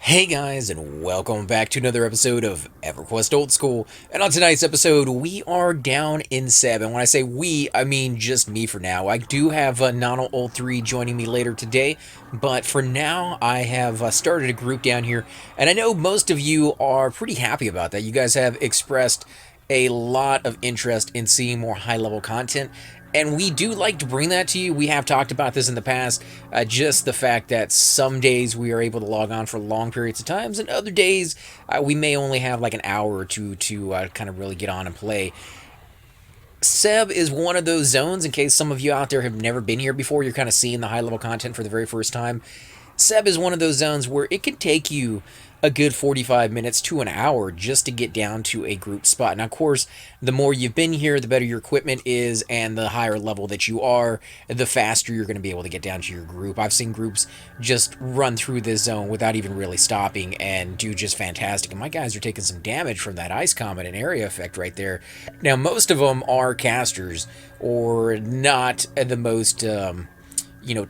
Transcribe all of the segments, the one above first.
Hey guys, and welcome back to another episode of Everquest Old School. And on tonight's episode, we are down in Seb. And when I say we, I mean just me for now. I do have Nano Old 3 joining me later today, but for now, I have started a group down here. And I know most of you are pretty happy about that. You guys have expressed a lot of interest in seeing more high level content. And we do like to bring that to you. We have talked about this in the past. Just the fact that some days we are able to log on for long periods of times, and other days we may only have like an hour or two to kind of really get on and play. Seb is one of those zones, in case some of you out there have never been here before, you're kind of seeing the high level content for the very first time. Seb is one of those zones where it can take you a good 45 minutes to an hour just to get down to a group spot. Now, of course, the more you've been here, the better your equipment is, and the higher level that you are, the faster you're going to be able to get down to your group. I've seen groups just run through this zone without even really stopping and do just fantastic. And my guys are taking some damage from that ice comet and area effect right there. Now, most of them are casters or not the most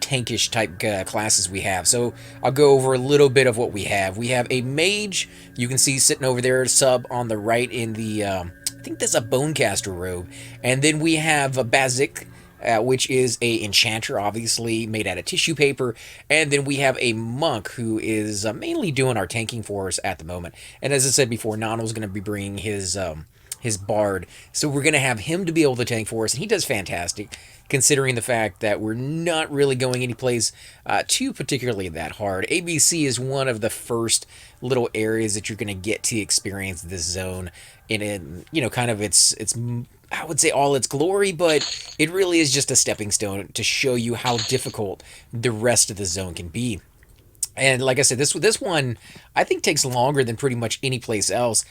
tankish type classes we have. So I'll go over a little bit of what we have. We have a mage, you can see sitting over there, sub on the right in the, I think that's a bonecaster robe. And then we have a Bazik, which is a enchanter, obviously made out of tissue paper. And then we have a monk who is mainly doing our tanking for us at the moment. And as I said before, Nano's going to be bringing his bard. So we're going to have him to be able to tank for us, and he does fantastic, considering the fact that we're not really going any place too particularly that hard. ABC is one of the first little areas that you're going to get to experience this zone kind of its I would say all its glory, but it really is just a stepping stone to show you how difficult the rest of the zone can be. And like I said, this one I think takes longer than pretty much any place else.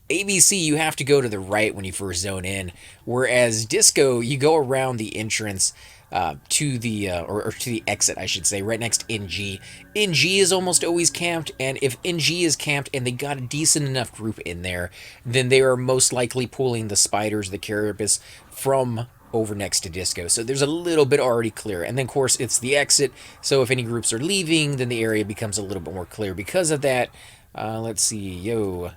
ABC, you have to go to the right when you first zone in, whereas Disco, you go around the entrance to the or to the exit, I should say, right next to NG. NG is almost always camped, and if NG is camped and they got a decent enough group in there, then they are most likely pulling the spiders, the carapace, from over next to Disco. So there's a little bit already clear. And then, of course, it's the exit. So if any groups are leaving, then the area becomes a little bit more clear because of that. Let's see. Yo.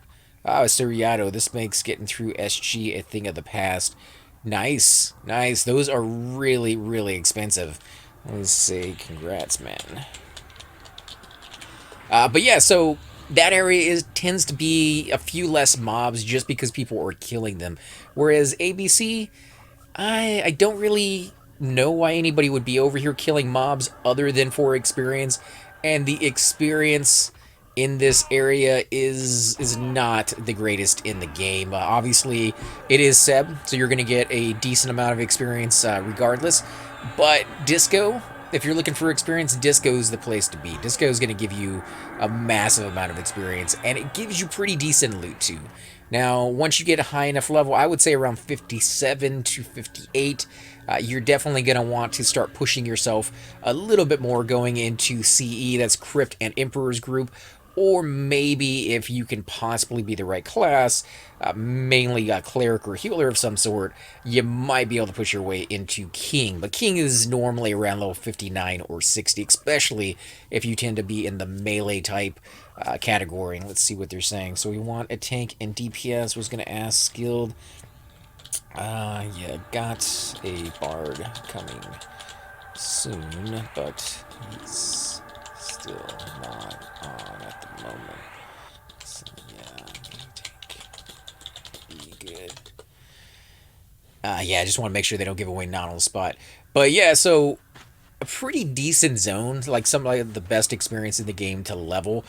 Oh, Seriato. This makes getting through SG a thing of the past. Nice. Nice. Those are really, really expensive. Let's say congrats, man. But yeah, so that area tends to be a few less mobs just because people are killing them. Whereas ABC, I don't really know why anybody would be over here killing mobs other than for experience. And the experience in this area is not the greatest in the game. Obviously, it is Seb, so you're going to get a decent amount of experience regardless. But Disco, if you're looking for experience, Disco is the place to be. Disco is going to give you a massive amount of experience, and it gives you pretty decent loot too. Now, once you get a high enough level, I would say around 57 to 58, you're definitely going to want to start pushing yourself a little bit more going into CE, that's Crypt and Emperor's group, or maybe if you can possibly be the right class, mainly a cleric or healer of some sort, you might be able to push your way into King. But King is normally around level 59 or 60, especially if you tend to be in the melee type category. Let's see what they're saying. So we want a tank and DPS. Was going to ask skilled. Yeah, got a bard coming soon, but he's still not on at the moment. So yeah, tank be good. Yeah, I just want to make sure they don't give away Nonal's spot. But yeah, so a pretty decent zone, like some of the best experience in the game to level.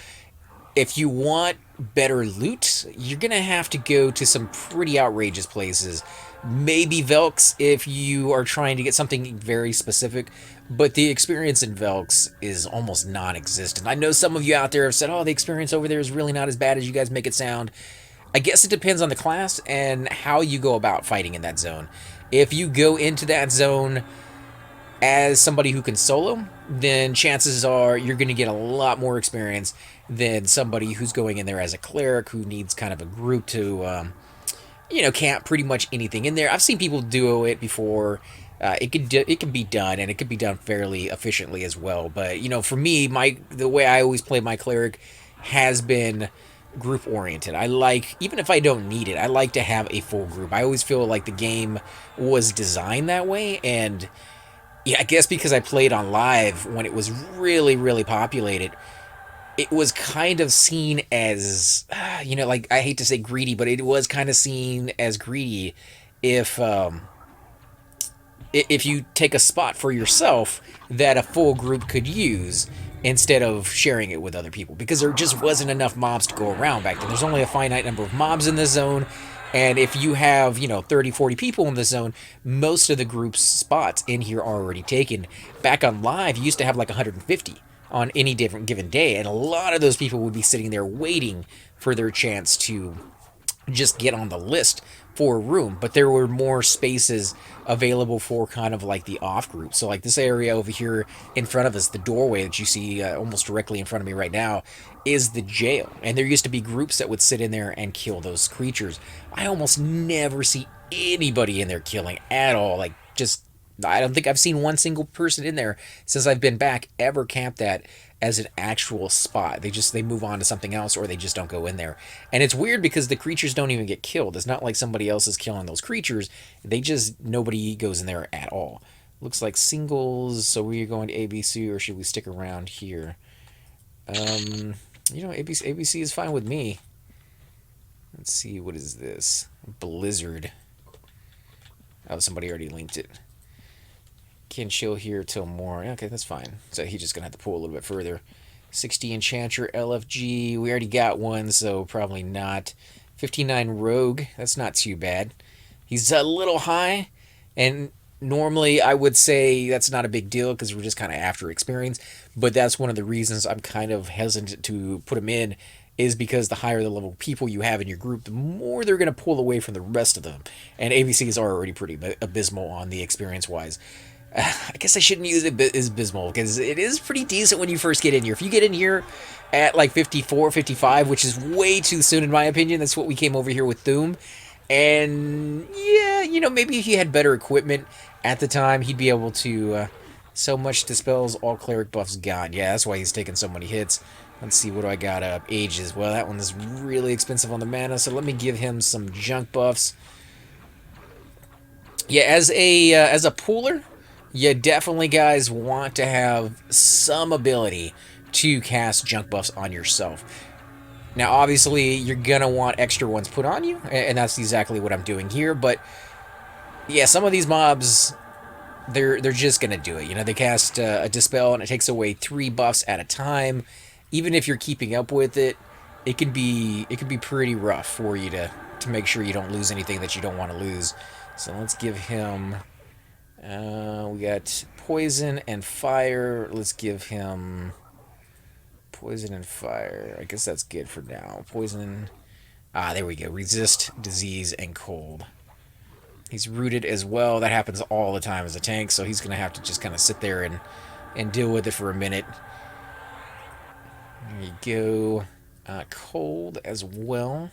If you want better loot, you're going to have to go to some pretty outrageous places. Maybe Velks if you are trying to get something very specific, but the experience in Velks is almost non-existent. I know some of you out there have said, oh, the experience over there is really not as bad as you guys make it sound. I guess it depends on the class and how you go about fighting in that zone. If you go into that zone as somebody who can solo, then chances are you're going to get a lot more experience than somebody who's going in there as a cleric who needs kind of a group to, camp pretty much anything in there. I've seen people do it before. It can be done, and it can be done fairly efficiently as well. But for me, the way I always play my cleric has been group oriented. I like, even if I don't need it, I like to have a full group. I always feel like the game was designed that way, and yeah, I guess because I played on live when it was really, really populated, it was kind of seen as, like, I hate to say greedy, but it was kind of seen as greedy if if you take a spot for yourself that a full group could use instead of sharing it with other people, because there just wasn't enough mobs to go around back then. There's only a finite number of mobs in the zone, and if you have 30, 40 people in the zone, most of the group's spots in here are already taken. Back on live, you used to have like 150 on any different given day, and a lot of those people would be sitting there waiting for their chance to just get on the list for a room, but there were more spaces available for kind of like the off group. So like this area over here in front of us, the doorway that you see almost directly in front of me right now, is the jail, and there used to be groups that would sit in there and kill those creatures. I almost never see anybody in there killing at all. Like, just, I don't think I've seen one single person in there since I've been back ever camp that as an actual spot. They move on to something else, or they just don't go in there. And it's weird because the creatures don't even get killed. It's not like somebody else is killing those creatures. Nobody goes in there at all. Looks like singles. So we're going to ABC, or should we stick around here? ABC is fine with me. Let's see, what is this? Blizzard. Oh, somebody already linked it. Can chill here till more. Okay, that's fine. So he's just gonna have to pull a little bit further. 60 Enchanter LFG. We already got one, so probably not. 59 Rogue. That's not too bad. He's a little high, and normally I would say that's not a big deal because we're just kind of after experience. But that's one of the reasons I'm kind of hesitant to put him in, is because the higher the level people you have in your group, the more they're going to pull away from the rest of them. And ABCs are already pretty abysmal on the experience wise. I guess I shouldn't use it as abysmal, because it is pretty decent when you first get in here. If you get in here at like 54, 55, which is way too soon in my opinion, that's what we came over here with Doom. And yeah, maybe if he had better equipment at the time, he'd be able to, so much dispels all cleric buffs gone. Yeah, that's why he's taking so many hits. Let's see, what do I got up? Ages. Well, that one's really expensive on the mana, so let me give him some junk buffs. Yeah, as a pooler, you definitely, guys, want to have some ability to cast junk buffs on yourself. Now, obviously, you're going to want extra ones put on you, and that's exactly what I'm doing here. But, yeah, some of these mobs, they're just going to do it. They cast a Dispel, and it takes away 3 buffs at a time. Even if you're keeping up with it, it can be pretty rough for you to make sure you don't lose anything that you don't want to lose. So let's give him... we got poison and fire. Let's give him poison and fire. I guess that's good for now. Poison. There we go. Resist disease and cold. He's rooted as well. That happens all the time as a tank, so he's going to have to just kind of sit there and deal with it for a minute. There you go. Cold as well.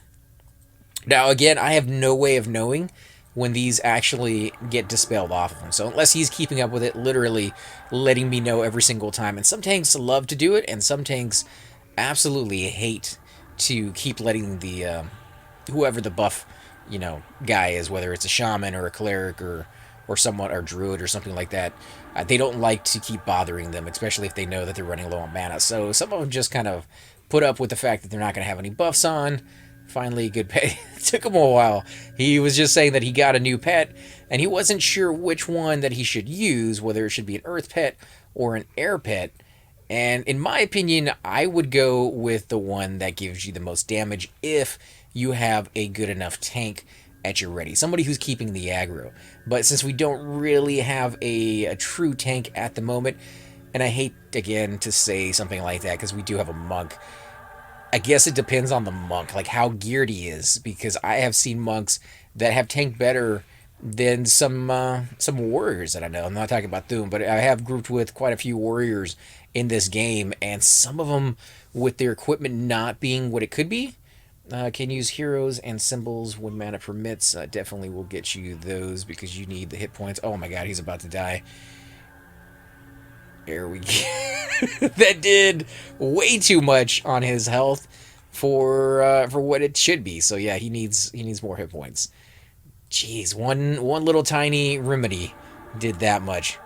Now, again, I have no way of knowing when these actually get dispelled off of him. So unless he's keeping up with it, literally letting me know every single time. And some tanks love to do it, and some tanks absolutely hate to keep letting the whoever the buff guy is, whether it's a shaman or a cleric or someone, or druid or something like that. They don't like to keep bothering them, especially if they know that they're running low on mana. So some of them just kind of put up with the fact that they're not going to have any buffs on. Finally, good pet. It took him a while. He was just saying that he got a new pet, and he wasn't sure which one that he should use, whether it should be an earth pet or an air pet. And in my opinion, I would go with the one that gives you the most damage if you have a good enough tank at your ready. Somebody who's keeping the aggro. But since we don't really have a true tank at the moment, and I hate, again, to say something like that because we do have a monk, I guess it depends on the monk, like how geared he is, because I have seen monks that have tanked better than some warriors that I know. I'm not talking about Doom, but I have grouped with quite a few warriors in this game, and some of them, with their equipment not being what it could be, can use heroes and symbols when mana permits. Definitely will get you those because you need the hit points. Oh my god, he's about to die. There we go. That did way too much on his health for what it should be. So yeah, he needs more hit points. Jeez, one little tiny remedy did that much.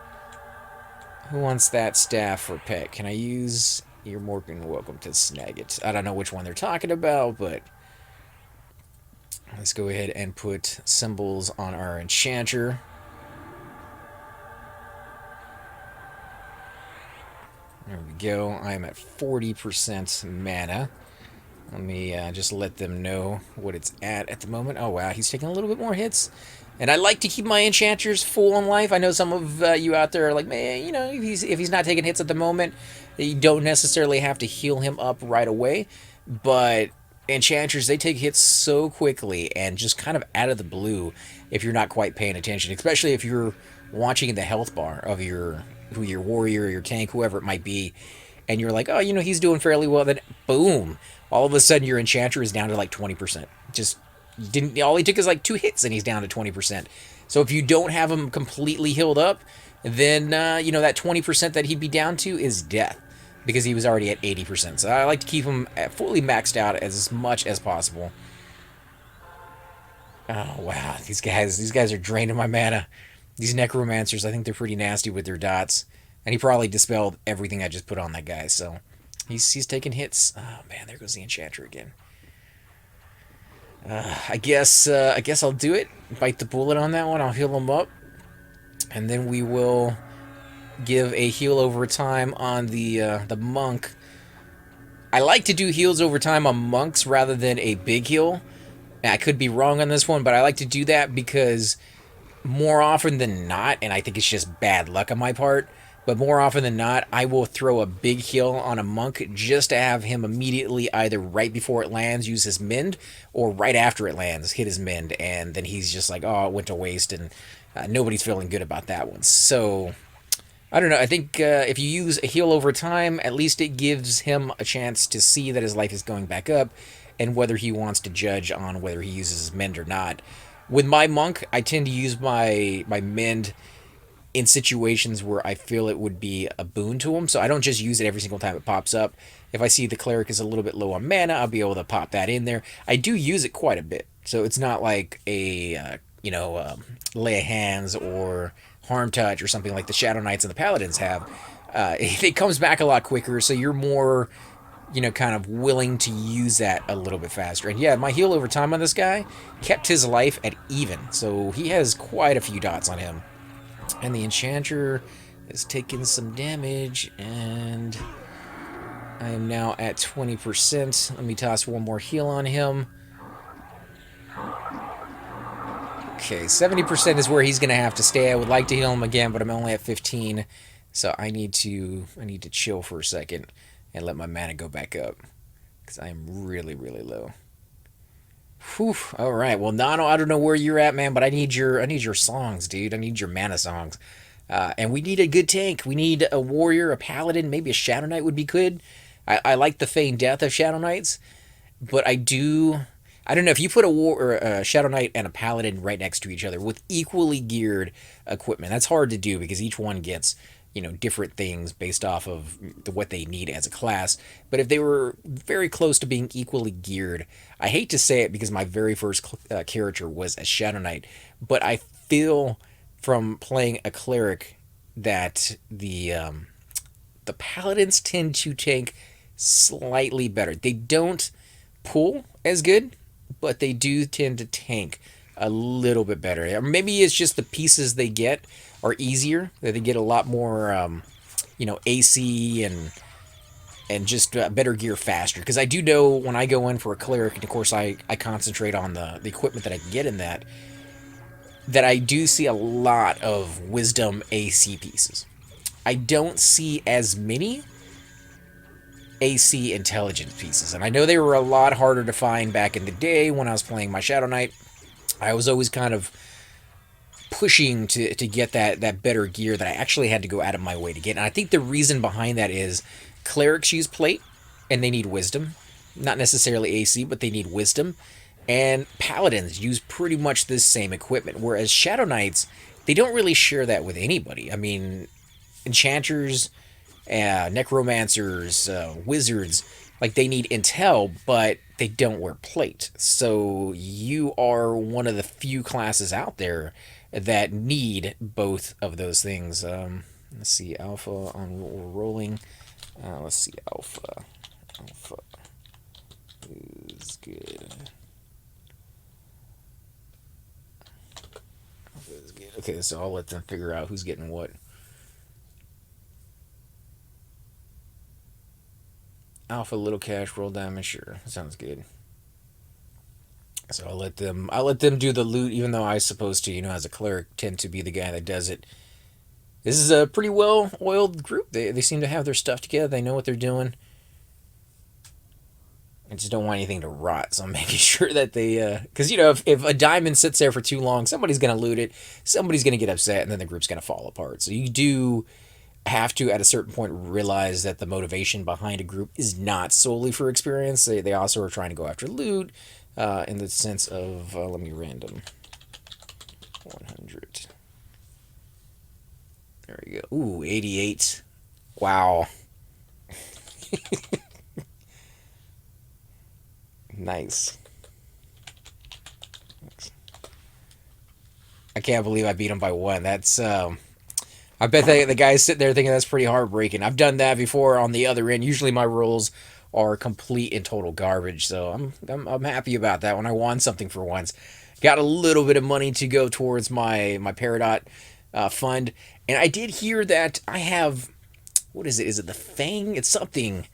Who wants that staff for pet? Can I use? You're more than welcome to snag it. I don't know which one they're talking about, but let's go ahead and put symbols on our enchanter. There we go. I am at 40% mana. Let me just let them know what it's at the moment. Oh, wow. He's taking a little bit more hits. And I like to keep my enchanters full on life. I know some of you out there are like, man, you know, if he's not taking hits at the moment, you don't necessarily have to heal him up right away. But enchanters, they take hits so quickly and just kind of out of the blue if you're not quite paying attention, especially if you're watching the health bar of your warrior, your tank, whoever it might be, and you're like, oh, you know, he's doing fairly well. Then boom, all of a sudden your enchanter is down to like 20%. Just didn't. All he took is like 2 hits and he's down to 20%. So if you don't have him completely healed up, then you know, that 20% that he'd be down to is death, because he was already at 80%. So I like to keep him fully maxed out as much as possible. Oh wow, these guys are draining my mana. These necromancers, I think they're pretty nasty with their dots, and he probably dispelled everything I just put on that guy. So he's taking hits. Oh man, there goes the enchanter again. I guess I'll do it. Bite the bullet on that one. I'll heal him up, and then we will give a heal over time on the monk. I like to do heals over time on monks rather than a big heal. Now, I could be wrong on this one, but I like to do that because more often than not, and I think it's just bad luck on my part, but more often than not, I will throw a big heal on a monk just to have him immediately, either right before it lands, use his mend, or right after it lands, hit his mend, and then he's just like, oh, it went to waste, and nobody's feeling good about that one. So I don't know. I think if you use a heal over time, at least it gives him a chance to see that his life is going back up, and whether he wants to judge on whether he uses his mend or not. With my monk, I tend to use my mend in situations where I feel it would be a boon to him. So I don't just use it every single time it pops up. If I see the cleric is a little bit low on mana, I'll be able to pop that in there. I do use it quite a bit, so it's not like a lay of hands or harm touch or something like the Shadow Knights and the Paladins have. It comes back a lot quicker, so you're more, kind of willing to use that a little bit faster. And yeah, my heal over time on this guy kept his life at even, so he has quite a few dots on him. And the enchanter is taking some damage, and I am now at 20%. Let me toss one more heal on him. Okay, 70% is where he's going to have to stay. I would like to heal him again, but I'm only at 15, so I need to chill for a second and let my mana go back up, because I am really, really low. Whew. All right. Well, Nano, I don't know where you're at, man, but I need your songs, dude. I need your mana songs. And we need a good tank. We need a warrior, a paladin, maybe a Shadow Knight would be good. I like the feigned death of Shadow Knights, but I don't know, if you put a Shadow Knight and a paladin right next to each other with equally geared equipment, that's hard to do because each one gets, different things based off of what they need as a class. But if they were very close to being equally geared, I hate to say it because my very first character was a Shadow Knight, but I feel from playing a Cleric that the Paladins tend to tank slightly better. They don't pull as good, but they do tend to tank a little bit better. Or maybe it's just the pieces they get are easier, that they get a lot more, AC and just better gear faster. Because I do know when I go in for a Cleric, and of course I concentrate on the equipment that I can get in that I do see a lot of Wisdom AC pieces. I don't see as many AC Intelligence pieces. And I know they were a lot harder to find back in the day when I was playing my Shadow Knight. I was always kind of pushing to get that better gear that I actually had to go out of my way to get. And I think the reason behind that is Clerics use plate, and they need Wisdom. Not necessarily AC, but they need Wisdom. And Paladins use pretty much this same equipment, whereas Shadow Knights, they don't really share that with anybody. I mean, Enchanters, necromancers, wizards, like they need intel, but they don't wear plate. So you are one of the few classes out there that need both of those things. Let's see, alpha on what we're rolling. Let's see, alpha. Alpha is good. Alpha is good. Okay, so I'll let them figure out who's getting what. Alpha, little cash, roll damage. Sure, sounds good. So I'll let them do the loot, even though I supposed to, as a cleric, tend to be the guy that does it. This is a pretty well oiled group. They seem to have their stuff together. They know what they're doing. I just don't want anything to rot, so I'm making sure that they, because if a diamond sits there for too long, somebody's gonna loot it, somebody's gonna get upset, and then the group's gonna fall apart. So you do have to, at a certain point, realize that the motivation behind a group is not solely for experience. They also are trying to go after loot, in the sense of, let me random 100. There we go. Ooh, 88. Wow. Nice. I can't believe I beat him by one. I bet the guy's sitting there thinking that's pretty heartbreaking. I've done that before on the other end. Usually my rolls are complete and total garbage, so I'm happy about that when I won something for once. Got a little bit of money to go towards my Peridot fund, and I did hear that I have, what is it? Is it the Fang? It's something.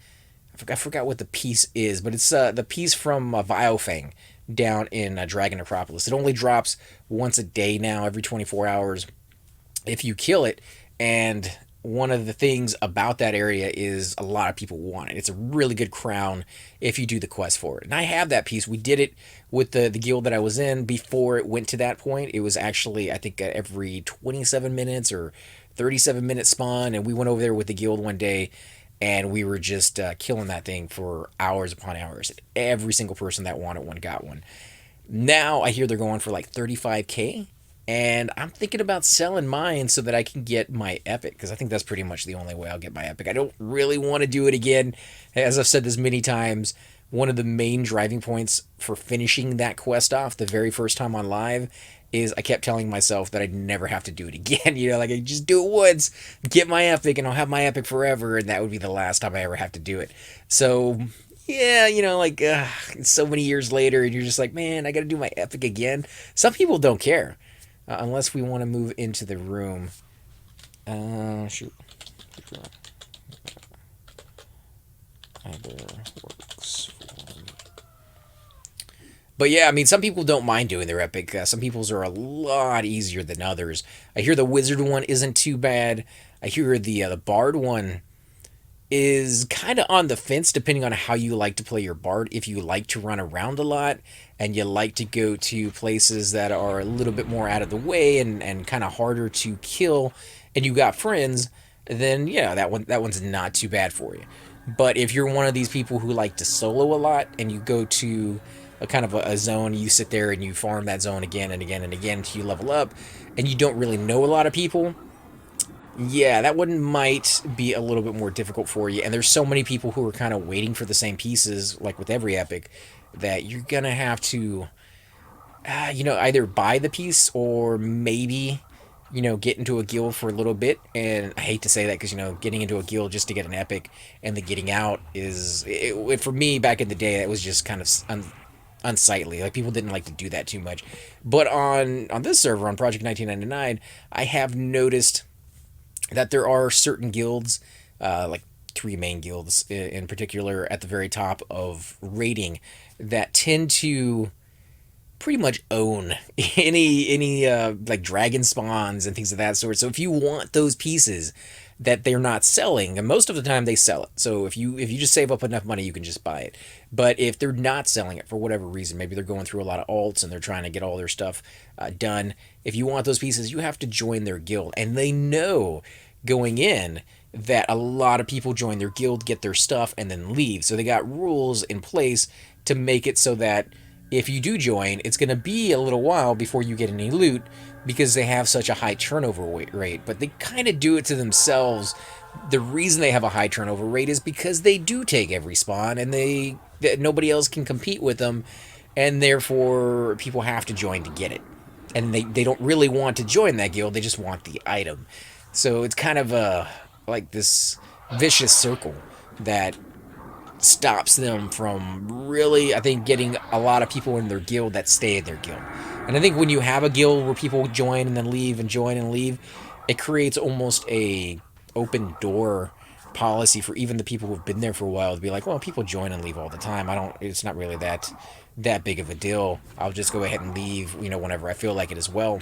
I forgot what the piece is, but it's the piece from Viofang down in Dragon Necropolis. It only drops once a day now, every 24 hours, if you kill it. And one of the things about that area is a lot of people want it. It's a really good crown if you do the quest for it. And I have that piece. We did it with the guild that I was in before it went to that point. It was actually, I think, every 27 minutes or 37-minute spawn. And we went over there with the guild one day and we were just killing that thing for hours upon hours. Every single person that wanted one got one. Now I hear they're going for like 35K, and I'm thinking about selling mine so that I can get my epic, because I think that's pretty much the only way I'll get my epic. I don't really want to do it again. As I've said this many times, one of the main driving points for finishing that quest off the very first time on live is I kept telling myself that I'd never have to do it again. Like I just do it once, get my epic, and I'll have my epic forever, and that would be the last time I ever have to do it. So yeah, like so many years later, and you're just like, man, I got to do my epic again. Some people don't care, unless we want to move into the room. Shoot. Either works. But yeah, I mean, some people don't mind doing their epic. Some people's are a lot easier than others. I hear the wizard one isn't too bad. I hear the bard one is kind of on the fence depending on how you like to play your bard. If you like to run around a lot and you like to go to places that are a little bit more out of the way and kind of harder to kill, and you got friends, then yeah, that one's not too bad for you. But if you're one of these people who like to solo a lot and you go to a kind of a zone, you sit there and you farm that zone again and again and again until you level up, and you don't really know a lot of people, yeah, that one might be a little bit more difficult for you. And there's so many people who are kind of waiting for the same pieces, like with every epic, that you're gonna have to, either buy the piece or maybe, get into a guild for a little bit. And I hate to say that because, getting into a guild just to get an epic and then getting out for me back in the day, that was just kind of unsightly. Like people didn't like to do that too much. But on this server, on Project 1999, I have noticed that there are certain guilds, like three main guilds in particular, at the very top of rating, that tend to pretty much own any like dragon spawns and things of that sort. So if you want those pieces that they're not selling, and most of the time they sell it. So if you just save up enough money, you can just buy it. But if they're not selling it for whatever reason, maybe they're going through a lot of alts and they're trying to get all their stuff done. If you want those pieces, you have to join their guild, and they know going in that a lot of people join their guild, get their stuff, and then leave. So they got rules in place to make it so that if you do join, it's going to be a little while before you get any loot because they have such a high turnover rate. But they kind of do it to themselves. The reason they have a high turnover rate is because they do take every spawn, and nobody else can compete with them, and therefore people have to join to get it. And they don't really want to join that guild, they just want the item. So it's kind of like this vicious circle that stops them from really, I think, getting a lot of people in their guild that stay in their guild. And I think when you have a guild where people join and then leave and join and leave, it creates almost a open door policy for even the people who've been there for a while to be like, well, people join and leave all the time. I don't. It's not really that big of a deal. I'll just go ahead and leave, whenever I feel like it as well.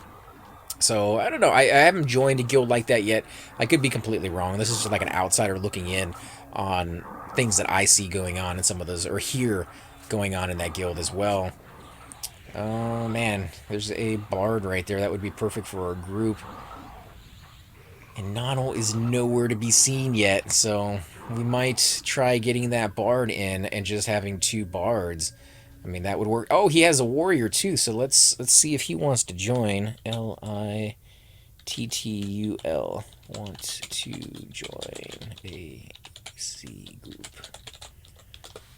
So I don't know. I haven't joined a guild like that yet. I could be completely wrong. This is just like an outsider looking in on things that I see going on in some of those, or hear going on in that guild as well. Oh man, there's a bard right there. That would be perfect for our group. And Nodal is nowhere to be seen yet, so we might try getting that bard in and just having two bards. I mean, that would work. Oh, he has a warrior too, so let's see if he wants to join. Littul want to join a C group.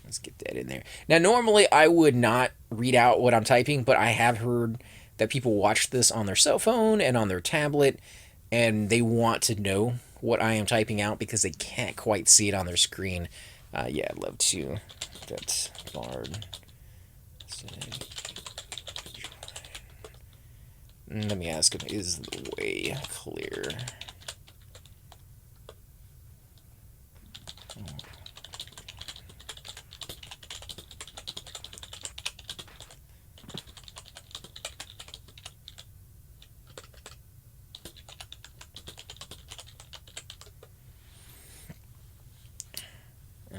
Let's get that in there. Now, normally I would not read out what I'm typing, but I have heard that people watch this on their cell phone and on their tablet, and they want to know what I am typing out because they can't quite see it on their screen. Yeah, I'd love to. That's bard. Let me ask him, is the way clear?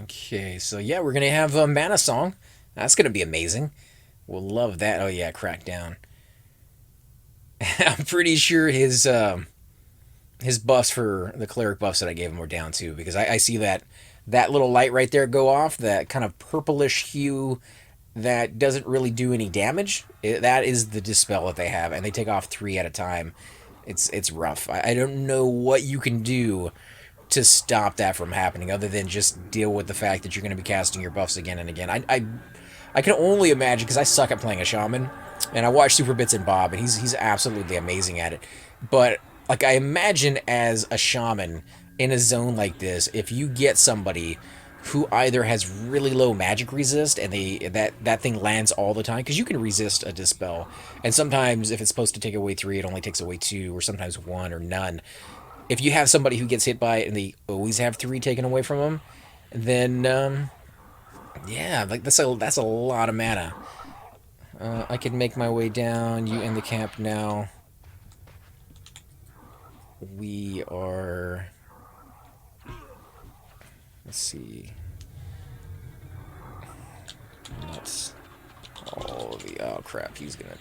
Okay, so yeah, we're gonna have a mana song. That's gonna be amazing. We'll love that. Oh yeah, Crackdown. I'm pretty sure his buffs for the cleric buffs that I gave him were down too, because I see that little light right there go off, that kind of purplish hue that doesn't really do any damage. That is the dispel that they have, and they take off 3 at a time. It's rough. I don't know what you can do to stop that from happening other than just deal with the fact that you're going to be casting your buffs again and again. I can only imagine, because I suck at playing a shaman, and I watch Super Bits and Bob, and he's absolutely amazing at it. But like, I imagine as a shaman in a zone like this, if you get somebody who either has really low magic resist and that thing lands all the time, because you can resist a dispel, and sometimes if it's supposed to take away 3, it only takes away 2, or sometimes 1 or none. If you have somebody who gets hit by it and they always have 3 taken away from them, then yeah, like that's a lot of mana. I can make my way down. You in the camp now. We are. Let's see. That's all the. Oh crap! He's gonna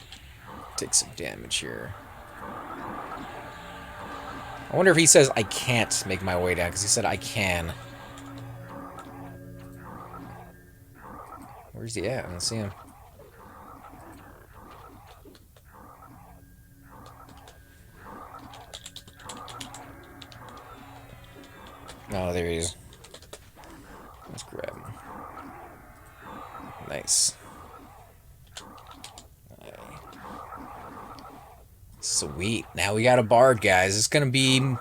take some damage here. I wonder if he says I can't make my way down, because he said I can. Where's he at? I don't see him. Oh, there he is. Let's grab him. Nice. Sweet. Now we got a bard, guys. It's gonna be,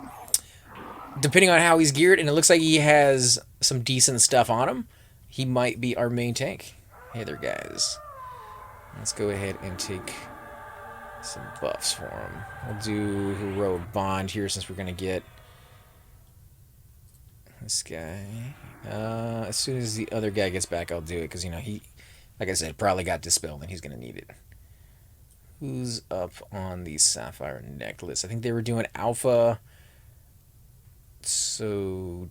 depending on how he's geared, and it looks like he has some decent stuff on him, he might be our main tank. Hey there, guys. Let's go ahead and take some buffs for him. We'll do Heroic Bond here, since we're gonna get this guy. As soon as the other guy gets back, I'll do it, because, he, like I said, probably got dispelled, and he's gonna need it. Who's up on the Sapphire Necklace? I think they were doing Alpha. So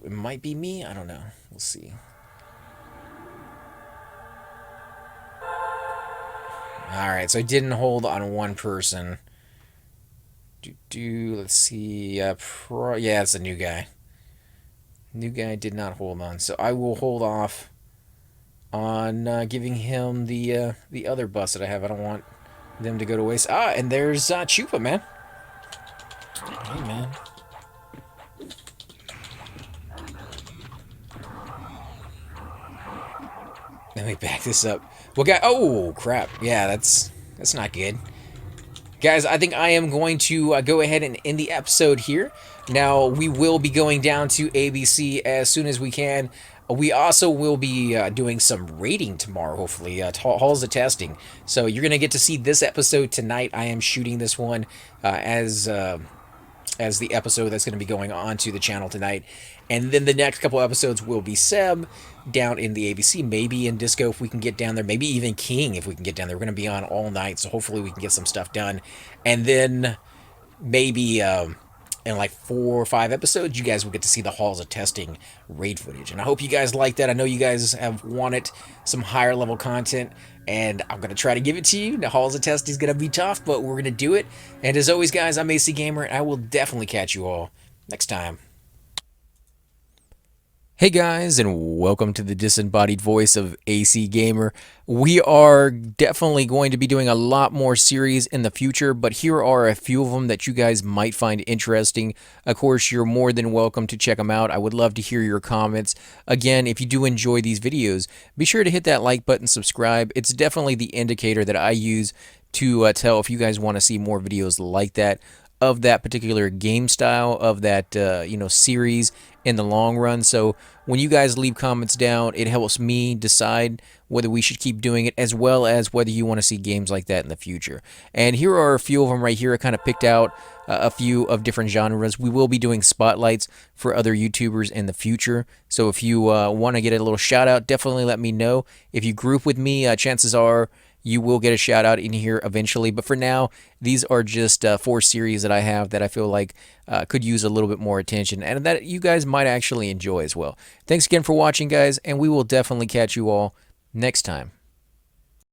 it might be me. I don't know. We'll see. Alright, so I didn't hold on one person. Let's see. Yeah, it's a new guy. New guy did not hold on. So I will hold off on giving him the other bus that I have. I don't want them to go to waste. Ah, and there's Chupa, man. Hey, man. Let me back this up. Well, guy. Oh, crap. Yeah, that's not good. Guys, I think I am going to go ahead and end the episode here. Now, we will be going down to ABC as soon as we can. We also will be doing some rating tomorrow, hopefully, halls of testing. So you're going to get to see this episode tonight. I am shooting this one as the episode that's going to be going on to the channel tonight. And then the next couple episodes will be Seb down in the ABC, maybe in Disco if we can get down there, maybe even King if we can get down there. We're going to be on all night, so hopefully we can get some stuff done. And then maybe in like 4 or 5 episodes, you guys will get to see the halls of testing raid footage. And I hope you guys like that. I know you guys have wanted some higher level content, and I'm going to try to give it to you. The halls of testing is going to be tough, but we're going to do it. And as always, guys, I'm AC Gamer, and I will definitely catch you all next time. Hey guys, and welcome to the disembodied voice of AC Gamer. We are definitely going to be doing a lot more series in the future, but here are a few of them that you guys might find interesting. Of course, you're more than welcome to check them out. I would love to hear your comments. Again, if you do enjoy these videos, be sure to hit that like button, subscribe. It's definitely the indicator that I use to tell if you guys want to see more videos like that, of that particular game style, of that series in the long run. So when you guys leave comments down, it helps me decide whether we should keep doing it, as well as whether you want to see games like that in the future. And here are a few of them right here. I kind of picked out a few of different genres. We will be doing spotlights for other YouTubers in the future. So if you want to get a little shout out, definitely let me know. If you group with me, chances are you will get a shout out in here eventually. But for now, these are just 4 series that I have that I feel like could use a little bit more attention, and that you guys might actually enjoy as well. Thanks again for watching, guys, and we will definitely catch you all next time.